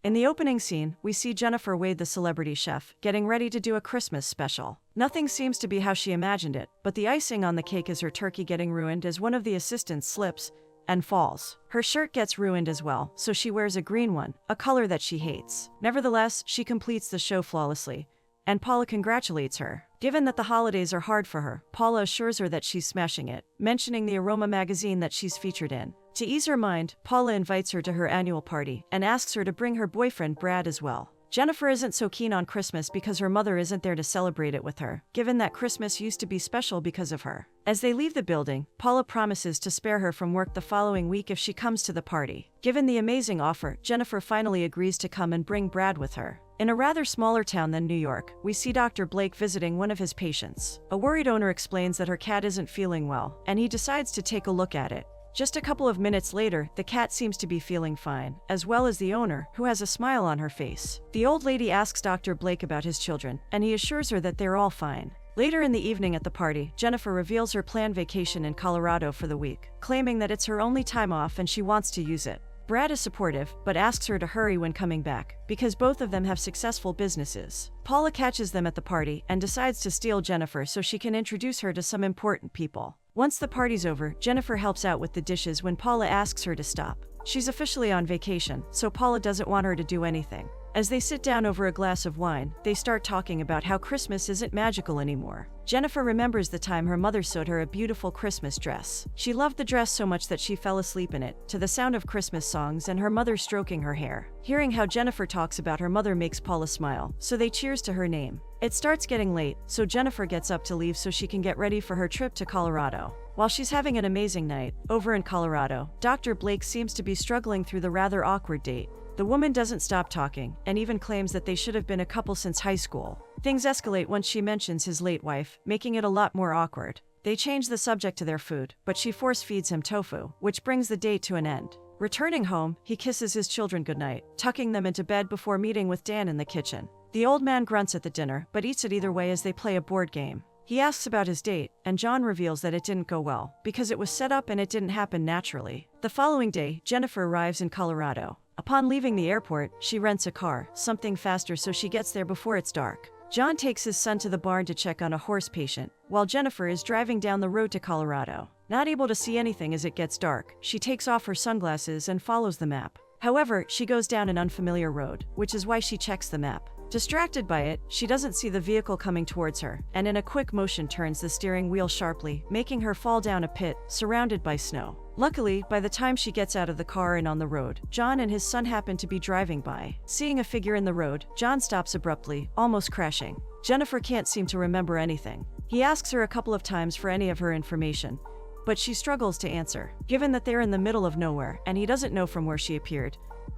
In the opening scene, we see Jennifer Wade, the celebrity chef, getting ready to do a Christmas special. Nothing seems to be how she imagined it, but the icing on the cake is her turkey getting ruined as one of the assistants slips and falls. Her shirt gets ruined as well, so she wears a green one, a color that she hates. Nevertheless, she completes the show flawlessly, and Paula congratulates her. Given that the holidays are hard for her, Paula assures her that she's smashing it, mentioning the Aroma magazine that she's featured in. To ease her mind, Paula invites her to her annual party and asks her to bring her boyfriend Brad as well. Jennifer isn't so keen on Christmas because her mother isn't there to celebrate it with her, given that Christmas used to be special because of her. As they leave the building, Paula promises to spare her from work the following week if she comes to the party. Given the amazing offer, Jennifer finally agrees to come and bring Brad with her. In a rather smaller town than New York, we see Dr. Blake visiting one of his patients. A worried owner explains that her cat isn't feeling well, and he decides to take a look at it. Just a couple of minutes later, the cat seems to be feeling fine, as well as the owner, who has a smile on her face. The old lady asks Dr. Blake about his children, and he assures her that they're all fine. Later in the evening at the party, Jennifer reveals her planned vacation in Colorado for the week, claiming that it's her only time off and she wants to use it. Brad is supportive, but asks her to hurry when coming back, because both of them have successful businesses. Paula catches them at the party and decides to steal Jennifer so she can introduce her to some important people. Once the party's over, Jennifer helps out with the dishes when Paula asks her to stop. She's officially on vacation, so Paula doesn't want her to do anything. As they sit down over a glass of wine, they start talking about how Christmas isn't magical anymore. Jennifer remembers the time her mother sewed her a beautiful Christmas dress. She loved the dress so much that she fell asleep in it, to the sound of Christmas songs and her mother stroking her hair. Hearing how Jennifer talks about her mother makes Paula smile, so they cheers to her name. It starts getting late, so Jennifer gets up to leave so she can get ready for her trip to Colorado. While she's having an amazing night, over in Colorado, Dr. Blake seems to be struggling through the rather awkward date. The woman doesn't stop talking, and even claims that they should have been a couple since high school. Things escalate once she mentions his late wife, making it a lot more awkward. They change the subject to their food, but she force feeds him tofu, which brings the date to an end. Returning home, he kisses his children goodnight, tucking them into bed before meeting with Dan in the kitchen. The old man grunts at the dinner, but eats it either way as they play a board game. He asks about his date, and John reveals that it didn't go well, because it was set up and it didn't happen naturally. The following day, Jennifer arrives in Colorado. Upon leaving the airport, she rents a car, something faster so she gets there before it's dark. John takes his son to the barn to check on a horse patient, while Jennifer is driving down the road to Colorado. Not able to see anything as it gets dark, she takes off her sunglasses and follows the map. However, she goes down an unfamiliar road, which is why she checks the map. Distracted by it, she doesn't see the vehicle coming towards her, and in a quick motion turns the steering wheel sharply, making her fall down a pit, surrounded by snow. Luckily, by the time she gets out of the car and on the road, John and his son happen to be driving by. Seeing a figure in the road, John stops abruptly, almost crashing. Jennifer can't seem to remember anything. He asks her a couple of times for any of her information, but she struggles to answer. Given that they're in the middle of nowhere, and he doesn't know from where she appeared,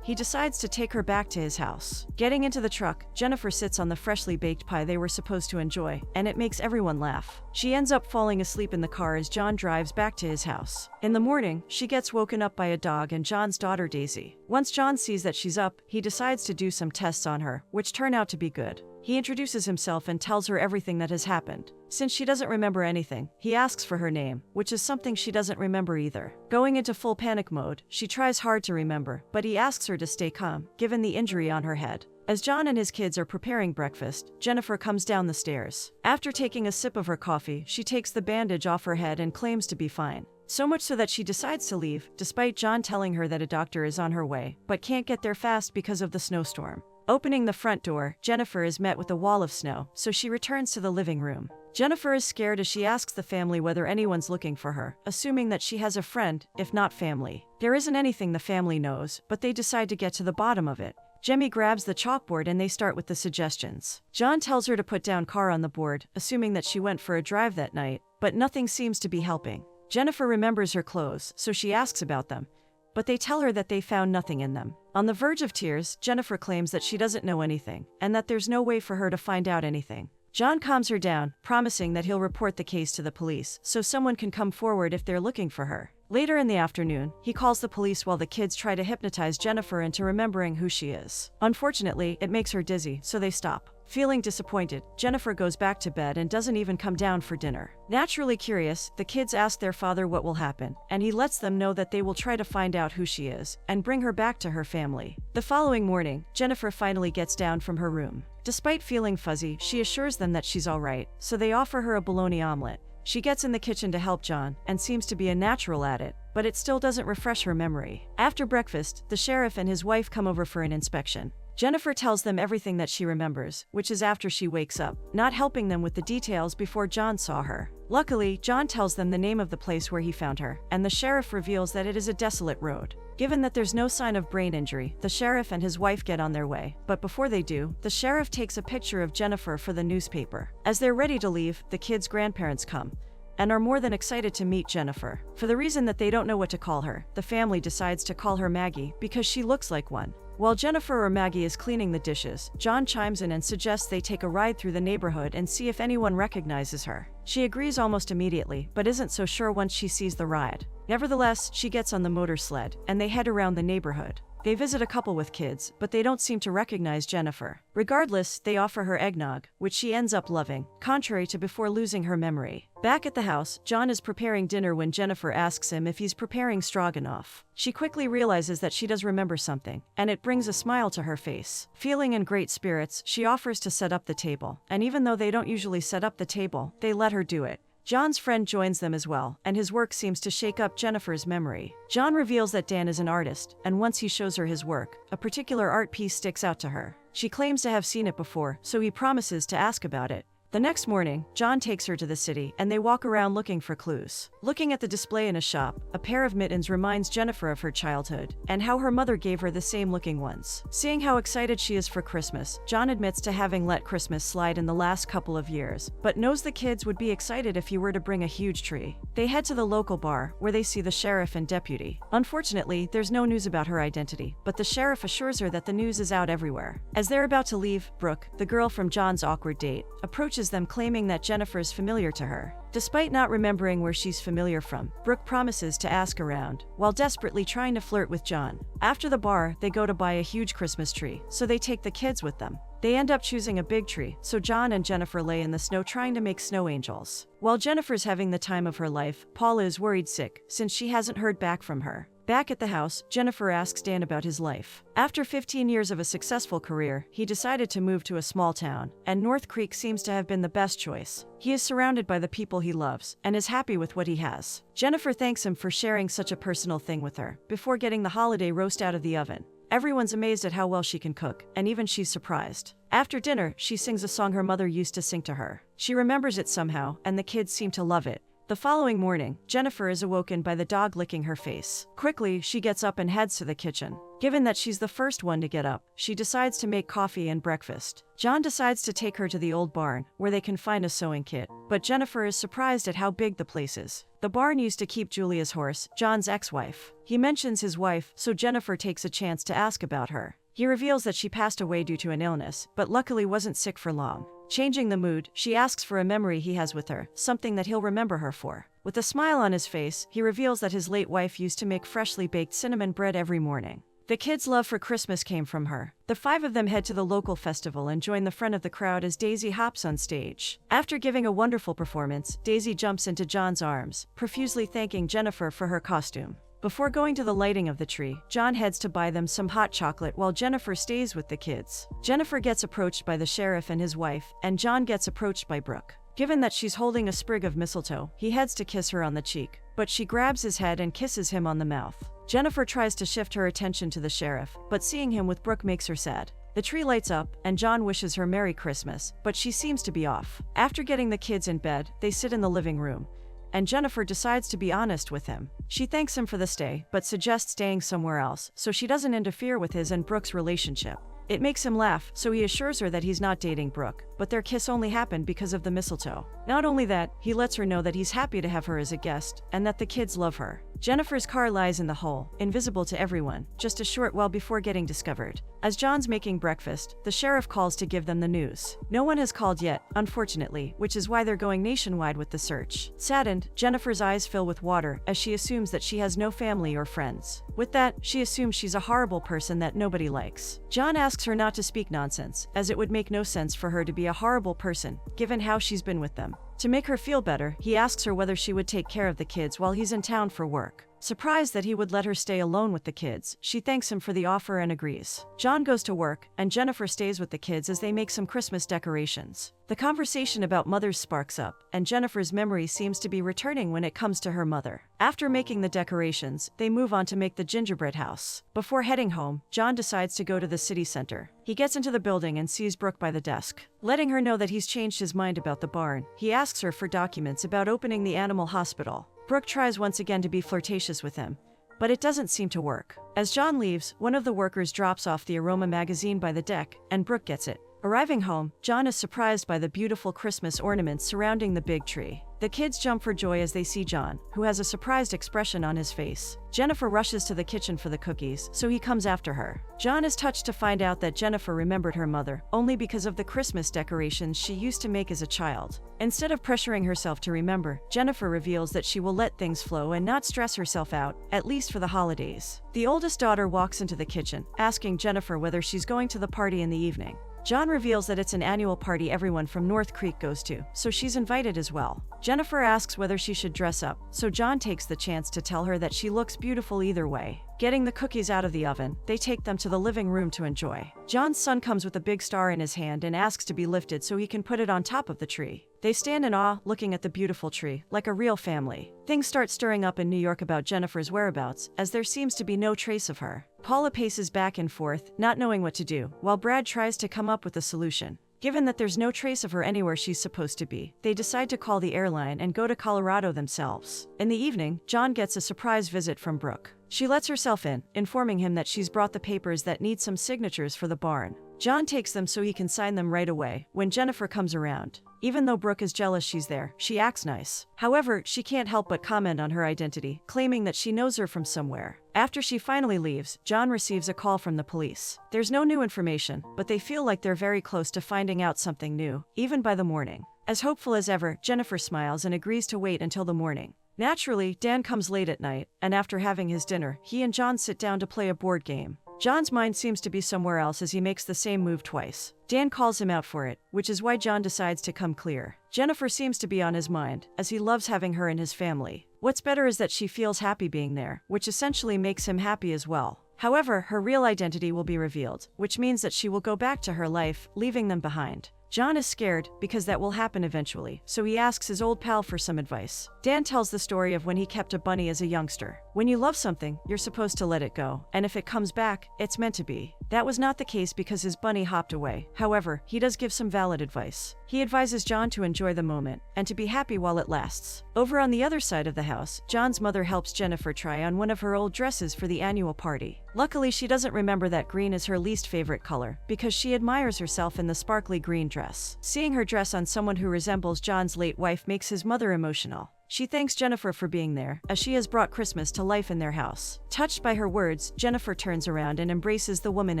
he decides to take her back to his house. Getting into the truck, Jennifer sits on the freshly baked pie they were supposed to enjoy, and it makes everyone laugh. She ends up falling asleep in the car as John drives back to his house. In the morning, she gets woken up by a dog and John's daughter Daisy. Once John sees that she's up, he decides to do some tests on her, which turn out to be good. He introduces himself and tells her everything that has happened. Since she doesn't remember anything, he asks for her name, which is something she doesn't remember either. Going into full panic mode, she tries hard to remember, but he asks her to stay calm, given the injury on her head. As John and his kids are preparing breakfast, Jennifer comes down the stairs. After taking a sip of her coffee, she takes the bandage off her head and claims to be fine. So much so that she decides to leave, despite John telling her that a doctor is on her way, but can't get there fast because of the snowstorm. Opening the front door, Jennifer is met with a wall of snow, so she returns to the living room. Jennifer is scared as she asks the family whether anyone's looking for her, assuming that she has a friend, if not family. There isn't anything the family knows, but they decide to get to the bottom of it. Jemmy grabs the chalkboard and they start with the suggestions. John tells her to put down car on the board, assuming that she went for a drive that night, but nothing seems to be helping. Jennifer remembers her clothes, so she asks about them, but they tell her that they found nothing in them. On the verge of tears, Jennifer claims that she doesn't know anything, and that there's no way for her to find out anything. John calms her down, promising that he'll report the case to the police, so someone can come forward if they're looking for her. Later in the afternoon, he calls the police while the kids try to hypnotize Jennifer into remembering who she is. Unfortunately, it makes her dizzy, so they stop. Feeling disappointed, Jennifer goes back to bed and doesn't even come down for dinner. Naturally curious, the kids ask their father what will happen, and he lets them know that they will try to find out who she is and bring her back to her family. The following morning, Jennifer finally gets down from her room. Despite feeling fuzzy, she assures them that she's all right, so they offer her a bologna omelet. She gets in the kitchen to help John and seems to be a natural at it, but it still doesn't refresh her memory. After breakfast, the sheriff and his wife come over for an inspection. Jennifer tells them everything that she remembers, which is after she wakes up, not helping them with the details before John saw her. Luckily, John tells them the name of the place where he found her, and the sheriff reveals that it is a desolate road. Given that there's no sign of brain injury, the sheriff and his wife get on their way, but before they do, the sheriff takes a picture of Jennifer for the newspaper. As they're ready to leave, the kids' grandparents come and are more than excited to meet Jennifer. For the reason that they don't know what to call her, the family decides to call her Maggie because she looks like one. While Jennifer or Maggie is cleaning the dishes, John chimes in and suggests they take a ride through the neighborhood and see if anyone recognizes her. She agrees almost immediately, but isn't so sure once she sees the ride. Nevertheless, she gets on the motor sled, and they head around the neighborhood. They visit a couple with kids, but they don't seem to recognize Jennifer. Regardless, they offer her eggnog, which she ends up loving, contrary to before losing her memory. Back at the house, John is preparing dinner when Jennifer asks him if he's preparing stroganoff. She quickly realizes that she does remember something, and it brings a smile to her face. Feeling in great spirits, she offers to set up the table, and even though they don't usually set up the table, they let her do it. John's friend joins them as well, and his work seems to shake up Jennifer's memory. John reveals that Dan is an artist, and once he shows her his work, a particular art piece sticks out to her. She claims to have seen it before, so he promises to ask about it. The next morning, John takes her to the city, and they walk around looking for clues. Looking at the display in a shop, a pair of mittens reminds Jennifer of her childhood, and how her mother gave her the same looking ones. Seeing how excited she is for Christmas, John admits to having let Christmas slide in the last couple of years, but knows the kids would be excited if he were to bring a huge tree. They head to the local bar, where they see the sheriff and deputy. Unfortunately, there's no news about her identity, but the sheriff assures her that the news is out everywhere. As they're about to leave, Brooke, the girl from John's awkward date, approaches them claiming that Jennifer is familiar to her. Despite not remembering where she's familiar from, Brooke promises to ask around, while desperately trying to flirt with John. After the bar, they go to buy a huge Christmas tree, so they take the kids with them. They end up choosing a big tree, so John and Jennifer lay in the snow trying to make snow angels. While Jennifer's having the time of her life, Paula is worried sick, since she hasn't heard back from her. Back at the house, Jennifer asks Dan about his life. After 15 years of a successful career, he decided to move to a small town, and North Creek seems to have been the best choice. He is surrounded by the people he loves, and is happy with what he has. Jennifer thanks him for sharing such a personal thing with her, before getting the holiday roast out of the oven. Everyone's amazed at how well she can cook, and even she's surprised. After dinner, she sings a song her mother used to sing to her. She remembers it somehow, and the kids seem to love it. The following morning, Jennifer is awoken by the dog licking her face. Quickly, she gets up and heads to the kitchen. Given that she's the first one to get up, she decides to make coffee and breakfast. John decides to take her to the old barn, where they can find a sewing kit, but Jennifer is surprised at how big the place is. The barn used to keep Julia's horse, John's ex-wife. He mentions his wife, so Jennifer takes a chance to ask about her. He reveals that she passed away due to an illness, but luckily wasn't sick for long. Changing the mood, she asks for a memory he has with her, something that he'll remember her for. With a smile on his face, he reveals that his late wife used to make freshly baked cinnamon bread every morning. The kids' love for Christmas came from her. The 5 of them head to the local festival and join the front of the crowd as Daisy hops on stage. After giving a wonderful performance, Daisy jumps into John's arms, profusely thanking Jennifer for her costume. Before going to the lighting of the tree, John heads to buy them some hot chocolate while Jennifer stays with the kids. Jennifer gets approached by the sheriff and his wife, and John gets approached by Brooke. Given that she's holding a sprig of mistletoe, he heads to kiss her on the cheek, but she grabs his head and kisses him on the mouth. Jennifer tries to shift her attention to the sheriff, but seeing him with Brooke makes her sad. The tree lights up, and John wishes her Merry Christmas, but she seems to be off. After getting the kids in bed, they sit in the living room, and Jennifer decides to be honest with him. She thanks him for the stay, but suggests staying somewhere else, so she doesn't interfere with his and Brooke's relationship. It makes him laugh, so he assures her that he's not dating Brooke, but their kiss only happened because of the mistletoe. Not only that, he lets her know that he's happy to have her as a guest, and that the kids love her. Jennifer's car lies in the hole, invisible to everyone, just a short while before getting discovered. As John's making breakfast, the sheriff calls to give them the news. No one has called yet, unfortunately, which is why they're going nationwide with the search. Saddened, Jennifer's eyes fill with water as she assumes that she has no family or friends. With that, she assumes she's a horrible person that nobody likes. John asks her not to speak nonsense, as it would make no sense for her to be a horrible person, given how she's been with them. To make her feel better, he asks her whether she would take care of the kids while he's in town for work. Surprised that he would let her stay alone with the kids, she thanks him for the offer and agrees. John goes to work, and Jennifer stays with the kids as they make some Christmas decorations. The conversation about mothers sparks up, and Jennifer's memory seems to be returning when it comes to her mother. After making the decorations, they move on to make the gingerbread house. Before heading home, John decides to go to the city center. He gets into the building and sees Brooke by the desk. Letting her know that he's changed his mind about the barn, he asks her for documents about opening the animal hospital. Brooke tries once again to be flirtatious with him, but it doesn't seem to work. As John leaves, one of the workers drops off the Aroma magazine by the deck, and Brooke gets it. Arriving home, John is surprised by the beautiful Christmas ornaments surrounding the big tree. The kids jump for joy as they see John, who has a surprised expression on his face. Jennifer rushes to the kitchen for the cookies, so he comes after her. John is touched to find out that Jennifer remembered her mother only because of the Christmas decorations she used to make as a child. Instead of pressuring herself to remember, Jennifer reveals that she will let things flow and not stress herself out, at least for the holidays. The oldest daughter walks into the kitchen, asking Jennifer whether she's going to the party in the evening. John reveals that it's an annual party everyone from North Creek goes to, so she's invited as well. Jennifer asks whether she should dress up, so John takes the chance to tell her that she looks beautiful either way. Getting the cookies out of the oven, they take them to the living room to enjoy. John's son comes with a big star in his hand and asks to be lifted so he can put it on top of the tree. They stand in awe, looking at the beautiful tree, like a real family. Things start stirring up in New York about Jennifer's whereabouts, as there seems to be no trace of her. Paula paces back and forth, not knowing what to do, while Brad tries to come up with a solution. Given that there's no trace of her anywhere she's supposed to be, they decide to call the airline and go to Colorado themselves. In the evening, John gets a surprise visit from Brooke. She lets herself in, informing him that she's brought the papers that need some signatures for the barn. John takes them so he can sign them right away when Jennifer comes around. Even though Brooke is jealous she's there, she acts nice. However, she can't help but comment on her identity, claiming that she knows her from somewhere. After she finally leaves, John receives a call from the police. There's no new information, but they feel like they're very close to finding out something new, even by the morning. As hopeful as ever, Jennifer smiles and agrees to wait until the morning. Naturally, Dan comes late at night, and after having his dinner, he and John sit down to play a board game. John's mind seems to be somewhere else as he makes the same move twice. Dan calls him out for it, which is why John decides to come clear. Jennifer seems to be on his mind, as he loves having her in his family. What's better is that she feels happy being there, which essentially makes him happy as well. However, her real identity will be revealed, which means that she will go back to her life, leaving them behind. John is scared, because that will happen eventually, so he asks his old pal for some advice. Dan tells the story of when he kept a bunny as a youngster. When you love something, you're supposed to let it go, and if it comes back, it's meant to be. That was not the case because his bunny hopped away. However, he does give some valid advice. He advises John to enjoy the moment, and to be happy while it lasts. Over on the other side of the house, John's mother helps Jennifer try on one of her old dresses for the annual party. Luckily, she doesn't remember that green is her least favorite color, because she admires herself in the sparkly green dress. Seeing her dress on someone who resembles John's late wife makes his mother emotional. She thanks Jennifer for being there, as she has brought Christmas to life in their house. Touched by her words, Jennifer turns around and embraces the woman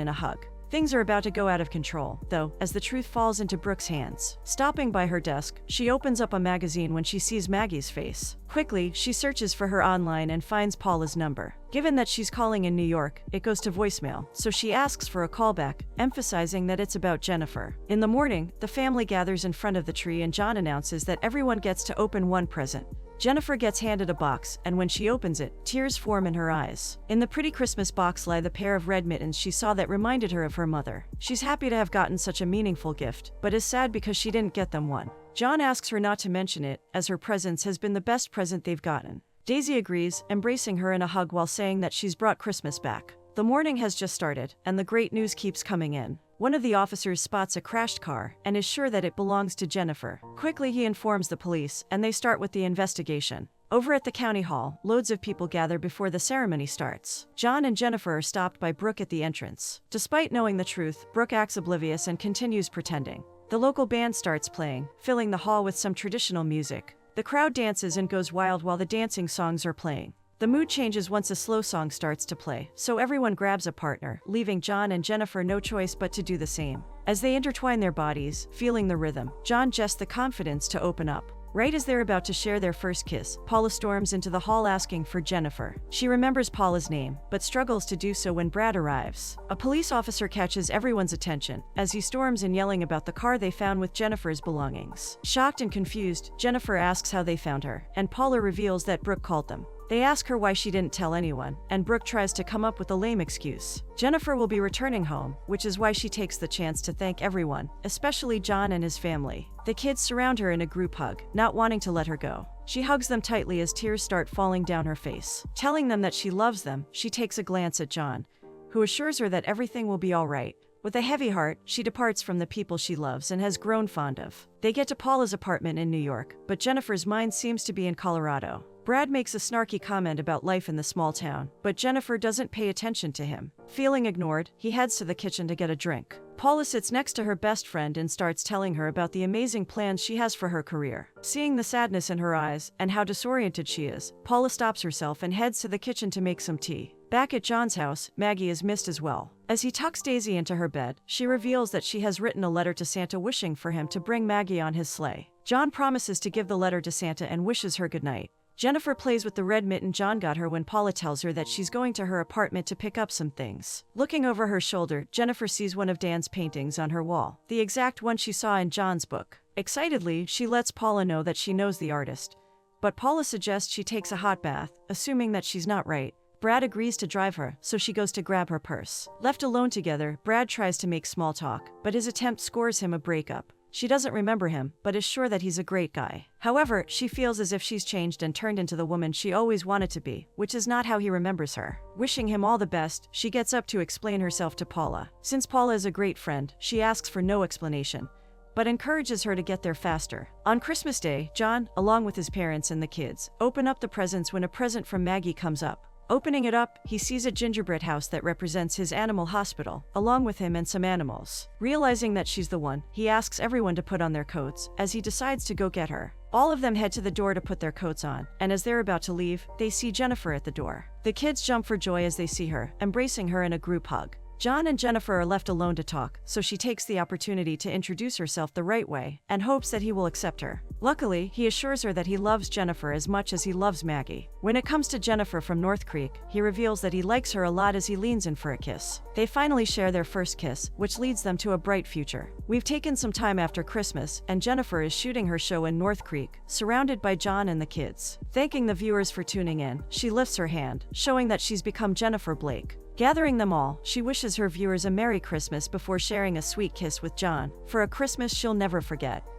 in a hug. Things are about to go out of control, though, as the truth falls into Brooke's hands. Stopping by her desk, she opens up a magazine when she sees Maggie's face. Quickly, she searches for her online and finds Paula's number. Given that she's calling in New York, it goes to voicemail, so she asks for a callback, emphasizing that it's about Jennifer. In the morning, the family gathers in front of the tree and John announces that everyone gets to open one present. Jennifer gets handed a box, and when she opens it, tears form in her eyes. In the pretty Christmas box lie the pair of red mittens she saw that reminded her of her mother. She's happy to have gotten such a meaningful gift, but is sad because she didn't get them one. John asks her not to mention it, as her presence has been the best present they've gotten. Daisy agrees, embracing her in a hug while saying that she's brought Christmas back. The morning has just started, and the great news keeps coming in. One of the officers spots a crashed car and is sure that it belongs to Jennifer. Quickly, he informs the police, and they start with the investigation. Over at the county hall, loads of people gather before the ceremony starts. John and Jennifer are stopped by Brooke at the entrance. Despite knowing the truth, Brooke acts oblivious and continues pretending. The local band starts playing, filling the hall with some traditional music. The crowd dances and goes wild while the dancing songs are playing. The mood changes once a slow song starts to play, so everyone grabs a partner, leaving John and Jennifer no choice but to do the same. As they intertwine their bodies, feeling the rhythm, John gests the confidence to open up. Right as they're about to share their first kiss, Paula storms into the hall asking for Jennifer. She remembers Paula's name, but struggles to do so when Brad arrives. A police officer catches everyone's attention as he storms in yelling about the car they found with Jennifer's belongings. Shocked and confused, Jennifer asks how they found her, and Paula reveals that Brooke called them. They ask her why she didn't tell anyone, and Brooke tries to come up with a lame excuse. Jennifer will be returning home, which is why she takes the chance to thank everyone, especially John and his family. The kids surround her in a group hug, not wanting to let her go. She hugs them tightly as tears start falling down her face. Telling them that she loves them, she takes a glance at John, who assures her that everything will be all right. With a heavy heart, she departs from the people she loves and has grown fond of. They get to Paula's apartment in New York, but Jennifer's mind seems to be in Colorado. Brad makes a snarky comment about life in the small town, but Jennifer doesn't pay attention to him. Feeling ignored, he heads to the kitchen to get a drink. Paula sits next to her best friend and starts telling her about the amazing plans she has for her career. Seeing the sadness in her eyes and how disoriented she is, Paula stops herself and heads to the kitchen to make some tea. Back at John's house, Maggie is missed as well. As he tucks Daisy into her bed, she reveals that she has written a letter to Santa wishing for him to bring Maggie on his sleigh. John promises to give the letter to Santa and wishes her goodnight. Jennifer plays with the red mitten John got her when Paula tells her that she's going to her apartment to pick up some things. Looking over her shoulder, Jennifer sees one of Dan's paintings on her wall, the exact one she saw in John's book. Excitedly, she lets Paula know that she knows the artist. But Paula suggests she takes a hot bath, assuming that she's not right. Brad agrees to drive her, so she goes to grab her purse. Left alone together, Brad tries to make small talk, but his attempt scores him a breakup. She doesn't remember him, but is sure that he's a great guy. However, she feels as if she's changed and turned into the woman she always wanted to be, which is not how he remembers her. Wishing him all the best, she gets up to explain herself to Paula. Since Paula is a great friend, she asks for no explanation, but encourages her to get there faster. On Christmas Day, John, along with his parents and the kids, open up the presents when a present from Maggie comes up. Opening it up, he sees a gingerbread house that represents his animal hospital, along with him and some animals. Realizing that she's the one, he asks everyone to put on their coats, as he decides to go get her. All of them head to the door to put their coats on, and as they're about to leave, they see Jennifer at the door. The kids jump for joy as they see her, embracing her in a group hug. John and Jennifer are left alone to talk, so she takes the opportunity to introduce herself the right way, and hopes that he will accept her. Luckily, he assures her that he loves Jennifer as much as he loves Maggie. When it comes to Jennifer from North Creek, he reveals that he likes her a lot as he leans in for a kiss. They finally share their first kiss, which leads them to a bright future. We've taken some time after Christmas, and Jennifer is shooting her show in North Creek, surrounded by John and the kids. Thanking the viewers for tuning in, she lifts her hand, showing that she's become Jennifer Blake. Gathering them all, she wishes her viewers a Merry Christmas before sharing a sweet kiss with John, for a Christmas she'll never forget.